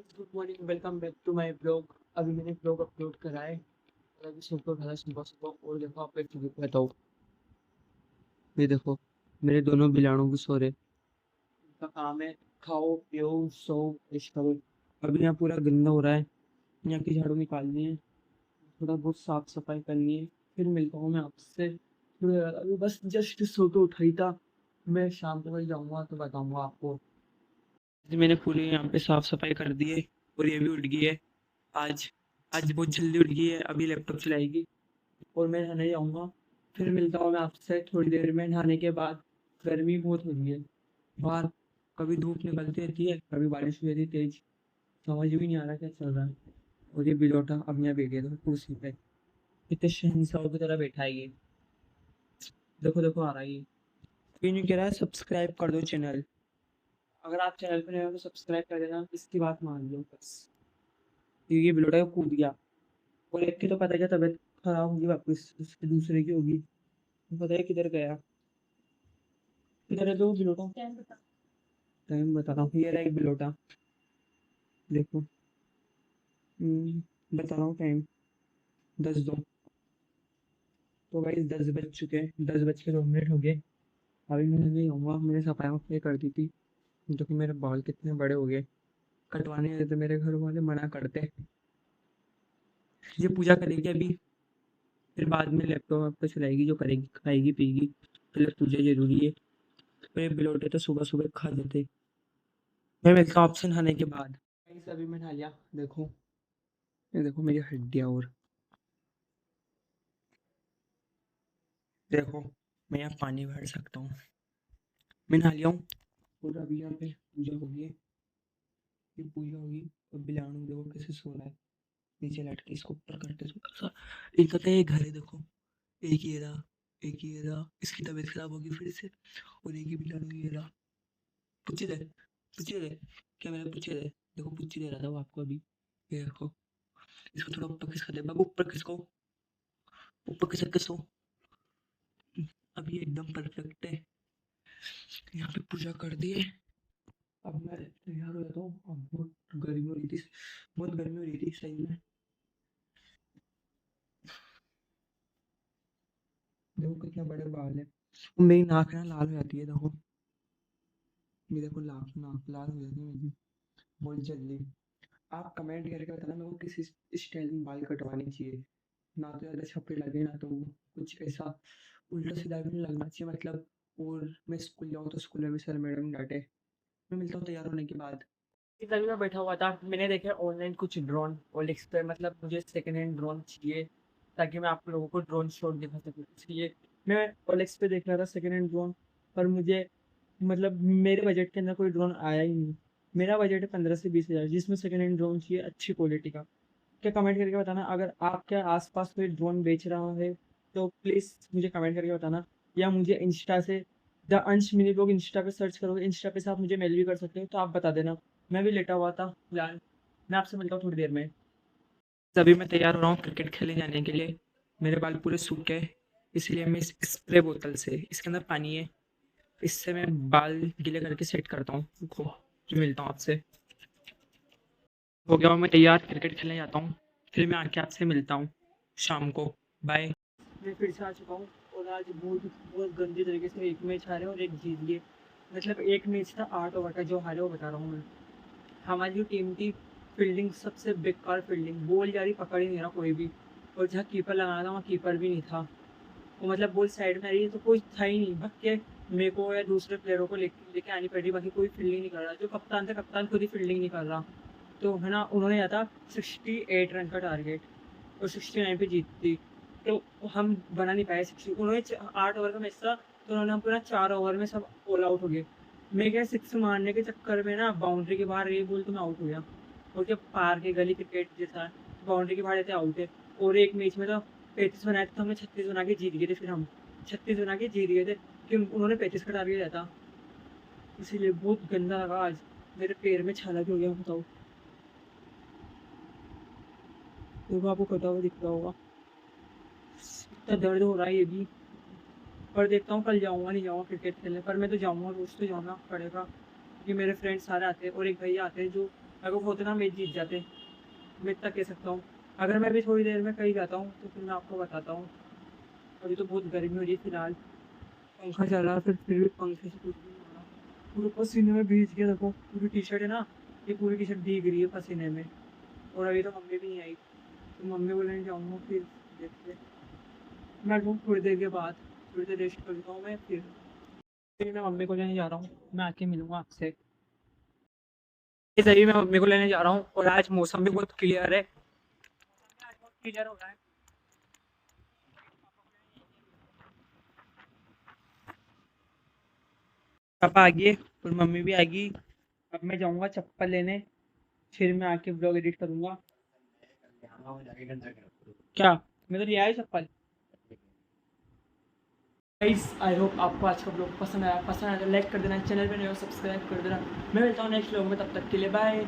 Good morning, welcome back to my blog. अभी मैंने blog upload करा है और अभी सुबह उठा सुबह सुबह। और देखो आप एक चीज़ बताओ, ये देखो मेरे दोनों बिलाड़ों को सो रहे। उनका काम है खाओ पियो सो ऐश करो। अभी यहाँ पूरा गंदा हो रहा है, यहाँ की झाड़ू निकालनी है, थोड़ा बहुत साफ सफाई करनी है। फिर मिलता हूँ मैं आपसे थोड़ी देर बाद। अभी बस जस्ट सो के उठा ही था। मैं शाम को कहीं जाऊँगा तो बताऊँगा आपको। मैंने पूरी यहाँ पे साफ सफाई कर दी है और ये भी उठ गई है। आज आज बहुत जल्दी उठ गई है, अभी लैपटॉप चलाएगी और मैं नहाने जाऊँगा। फिर मिलता हूँ मैं आपसे थोड़ी देर में नहाने के बाद। गर्मी बहुत हो रही है बाहर, कभी धूप निकलती रहती है कभी बारिश हो जाती है तेज, समझ भी नहीं आ रहा क्या चल रहा है। और ये बिलोटा अब यहाँ बैठ गया था कुर्सी पे, इतने शहंशाह की तरह बैठा है ये। देखो देखो आ रहा है ये नहीं कह रहा है सब्सक्राइब कर दो चैनल। अगर आप चैनल पर नए हो तो सब्सक्राइब कर देना, इसकी बात मान लो बस। ये बिलोटा कूद गया और एक की तो पता क्या तबीयत खराब होगी, वापस उसके दूसरे की होगी। पता है किधर गया, किधर है दो बिलोटा। टाइम बता रहा हूँ, ये रहा एक बिलोटा। देखो बता रहा हूँ टाइम 10:02। तो भाई 10 बज चुके हैं, 10:02 हो गए। अभी मैंने नहीं आऊँगा, मैंने सफाई वफाई कर दी थी। जो कि मेरे बाल कितने बड़े हो गए, कटवाने आए तो मेरे घर वाले मना करते। ये पूजा करेगी अभी, फिर बाद में लैपटॉप वैपटॉप चलाएगी, जो करेगी खाएगी पिएगी। पहले पूजा जरूरी है। और ये बिलोटे तो सुबह सुबह खा देते। मैं मिलता हूँ आपसे नहाने के बाद। Guys, अभी मैं नहा लिया। देखो ये देखो मेरी हड्डियाँ। और देखो मैं यहाँ पानी भर सकता हूँ। मैं नहा लिया हूँ और अभी यहाँ पे पूजा होगी। ये पूजा होगी और बिलाणु देखो कैसे सो रहा है नीचे लट के, इसको ऊपर करते थोड़ा सा। इनका क्या ये घर है देखो, एक ये रहा, एक ये रहा। इसकी तबीयत खराब होगी फिर से। और एक ही बिलाणु ये रहा। पूछे दे, पूछे दे, क्या मैंने पूछे दे। देखो पूछे दे रहा था वो आपको अभी। ये देखो इसको थोड़ा ऊपर खिसका दे बाबू, ऊपर खिसको, ऊपर खिसक के सो। अभी एकदम परफेक्ट है। यहाँ पे पूजा कर दिए, अब मैं तैयार हो जाता हूँ। अब बहुत गर्मी हो रही थी, बहुत गर्मी हो रही थी इस टाइम में। देखो कितने बड़े बाल है। मेरी नाक ना लाल हो जाती है देखो, ये देखो नाक नाक लाल हो जाती है मेरी बहुत जल्दी। आप कमेंट करके बताना मेरे को किस स्टाइल में बाल कटवाने चाहिए। ना तो ज़्यादा छपरी लगे ना तो कुछ ऐसा उल्टा सीधा भी नहीं लगना चाहिए मतलब। और मैं स्कूल जाऊँ तो स्कूल में भी सर मैडम डांटे। मैं मिलता हूँ तैयार होने के बाद। तभी मैं बैठा हुआ था, मैंने देखा ऑनलाइन कुछ ड्रोन ओलिक्स पे, मतलब मुझे सेकंड हैंड ड्रोन चाहिए ताकि मैं आप लोगों को ड्रोन शॉट दिखा सकूँ, इसलिए मैं ओलिक्स पे देख रहा था सेकंड हैंड ड्रोन। पर मुझे मतलब मेरे बजट के अंदर कोई ड्रोन आया ही नहीं। मेरा बजट है 15 से 20 हज़ार, जिसमें सेकंड हैंड ड्रोन चाहिए अच्छी क्वालिटी का। क्या कमेंट करके बताना अगर आपके आसपास कोई ड्रोन बेच रहा है तो प्लीज़ मुझे कमेंट करके बताना। या मुझे इंस्टा से द अंश मिनी ब्लॉग इंस्टा पे सर्च करोगे, इंस्टा पे से आप मुझे मेल भी कर सकते हो, तो आप बता देना। मैं भी लेटा हुआ था फिलहाल। मैं आपसे मिलता हूँ थोड़ी देर में। तभी मैं तैयार हो रहा हूँ क्रिकेट खेलने जाने के लिए। मेरे बाल पूरे सूख गए, इसलिए मैं इस स्प्रे बोतल से, इसके अंदर पानी है, इससे मैं बाल गीले करके सेट करता हूँ। रुको, फिर मिलता हूँ आपसे। हो गया हूँ मैं तैयार, क्रिकेट खेलने जाता हूँ। फिर मैं आके आपसे मिलता हूँ शाम को। बाय। मैं फिर से आ चुका हूँ और आज बहुत बहुत गंदी तरीके से एक मैच हारे और एक जीत गए। मतलब एक मैच था 8 ओवर का, जो हारे वो बता रहा हूँ मैं। हमारी जो टीम थी, फील्डिंग सबसे बेकार फील्डिंग, बॉल जा रही पकड़ ही नहीं रहा कोई भी। और जहाँ कीपर लगाना था वहाँ कीपर भी नहीं था। वो मतलब बॉल साइड में आ रही है तो कोई था ही नहीं, भग के मेरे को या दूसरे प्लेयरों को लेके आनी पड़ रही, बाकी कोई फील्डिंग नहीं कर रहा। जो कप्तान था, कप्तान खुद ही फील्डिंग नहीं कर रहा। तो है ना, उन्होंने लिया था 68 रन का टारगेट और 69 पे जीती। तो हम बना नहीं पाए 60। उन्होंने 8 ओवर का मैच था, तो उन्होंने हम पूरा 4 ओवर में सब ऑल आउट हो गए। मैं क्या सिक्स मारने के चक्कर में ना बाउंड्री के बाहर रही बोल तो मैं आउट हो गया। और क्या पार के गली क्रिकेट जैसा बाउंड्री के बाहर रहते आउट है। और एक मैच में तो 35 बनाए थे, तो हमने 36 बना के जीत गए थे। फिर हम 36 बना के जीत गए थे कि उन्होंने 35 का टारगेट दिया था। इसीलिए बहुत गंदा लगा आज, मेरे पैर में छाला भी हो गया बताओ। देखो आपको कटा हुआ दिख रहा होगा, इतना दर्द हो रहा है ये भी। पर देखता हूँ कल जाऊँगा नहीं जाऊँगा क्रिकेट खेलने, पर मैं तो जाऊँगा, रोज़ तो जाना पड़ेगा क्योंकि मेरे फ्रेंड्स सारे आते हैं और एक भैया आते हैं जो अगर वो होते ना मेरी जीत जाते। मैं इतना कह सकता हूँ। अगर मैं भी थोड़ी देर में कहीं जाता हूँ तो फिर मैं आपको बताता हूँ। अभी तो बहुत गर्मी हो रही है फिलहाल, पंखा चल रहा है, फिर भी पंखे से कुछ भी नहीं हो रहा। पूरे पसीने में भीग गया, देखो पूरी टी शर्ट है ना, ये पूरी टी शर्ट भीग रही है पसीने में। और अभी तो मम्मी भी नहीं आई, तो मम्मी को लेने जाऊँगा फिर देखते हैं। मैं वो थोड़ी देर के बाद थोड़ी देर रेस्ट करता हूँ मैं, फिर मैं मम्मी को लेने जा रहा हूँ। मैं आके मिलूंगा आपसे। ये सही, मैं मम्मी को लेने जा रहा हूँ और आज मौसम भी बहुत क्लियर है। आज बहुत क्लियर हो रहा है। पापा आ गए और मम्मी भी आएगी। अब मैं जाऊंगा चप्पल लेने, फिर मैं आके ब्लॉग एडिट करूंगा। क्या? मैं तो ले आया चप्पल। गाइस आई होप आपको आज का ब्लॉग पसंद आया तो लाइक कर देना, चैनल पे नए हो सब्सक्राइब कर देना। मैं मिलता हूँ नेक्स्ट ब्लॉग में, तब तक के लिए बाय।